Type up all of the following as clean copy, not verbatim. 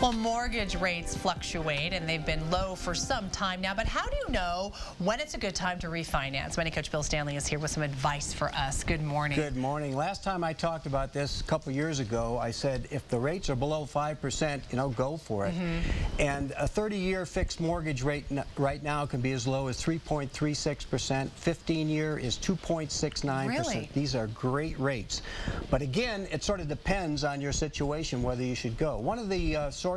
Well, mortgage rates fluctuate, and they've been low for some time now. But how do you know when it's a good time to refinance? Money Coach Bill Stanley is here with some advice for us. Good morning. Good morning. Last time I talked about this a couple years ago, I said if the rates are below 5%, go for it. And a 30-year fixed mortgage rate right now can be as low as 3.36%. 15-year is 2.69%. Really? These are great rates. But again, it sort of depends on your situation whether you should go. One of the sources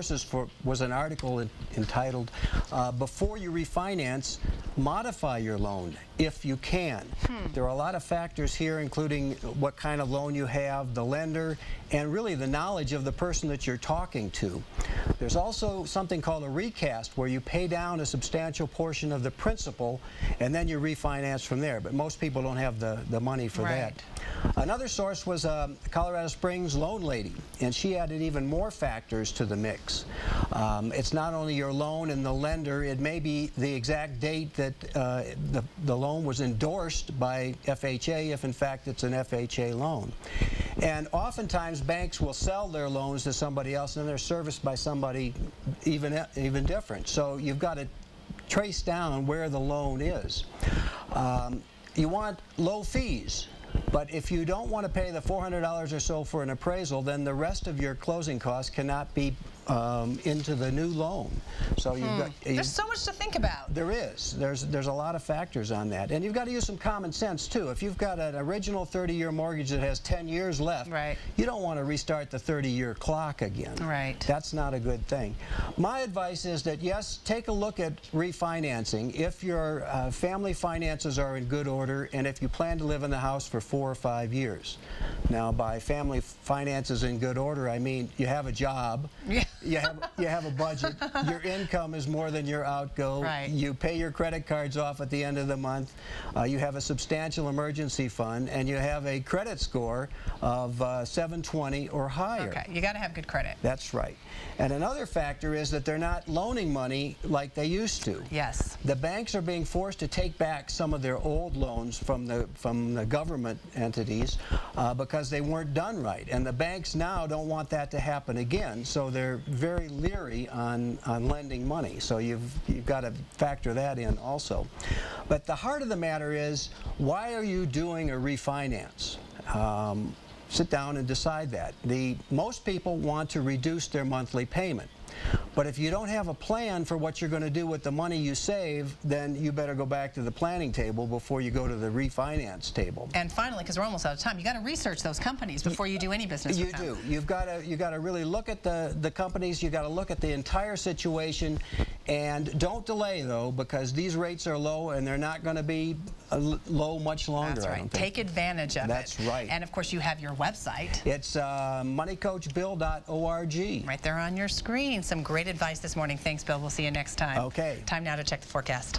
was an article entitled, Before You Refinance, Modify Your Loan if you can. There are a lot of factors here, including what kind of loan you have, the lender, and really the knowledge of the person that you're talking to. There's also something called a recast, where you pay down a substantial portion of the principal and then you refinance from there. But most people don't have the money for that. Another source was a Colorado Springs loan lady, and she added even more factors to the mix. It's not only your loan and the lender, it may be the exact date that the loan was endorsed by FHA, if in fact it's an FHA loan. And oftentimes banks will sell their loans to somebody else and they're serviced by somebody even different. So you've got to trace down where the loan is. You want low fees. But if you don't want to pay the $400 or so for an appraisal, then the rest of your closing costs cannot be into the new loan. So there's so much to think about. There is. There's a lot of factors on that. And you've got to use some common sense, too. If you've got an original 30-year mortgage that has 10 years left, you don't want to restart the 30-year clock again. That's not a good thing. My advice is that, yes, take a look at refinancing if your family finances are in good order and if you plan to live in the house for 4 or 5 years. Now, by family finances in good order, I mean you have a job, you have a budget, your income is more than your outgo, you pay your credit cards off at the end of the month, you have a substantial emergency fund, and you have a credit score of 720 or higher. Okay, you got to have good credit. That's right. And another factor is that they're not loaning money like they used to. Yes. The banks are being forced to take back some of their old loans from the government entities because they weren't done right. And the banks now don't want that to happen again, so they're very leery on lending money. So you've got to factor that in also. But the heart of the matter is, why are you doing a refinance? Sit down and decide that. Most people want to reduce their monthly payment. But if you don't have a plan for what you're going to do with the money you save, then you better go back to the planning table before you go to the refinance table. And finally, because we're almost out of time, you got to research those companies before you do any business with them. You do. You've got to really look at the companies. You've got to look at the entire situation, and don't delay though, because these rates are low and they're not going to be low much longer. That's right. Take advantage of it. That's right. And of course, you have your website. It's moneycoachbill.org. Right there on your screen. Some great advice this morning. Thanks, Bill. We'll see you next time. Okay. Time now to check the forecast.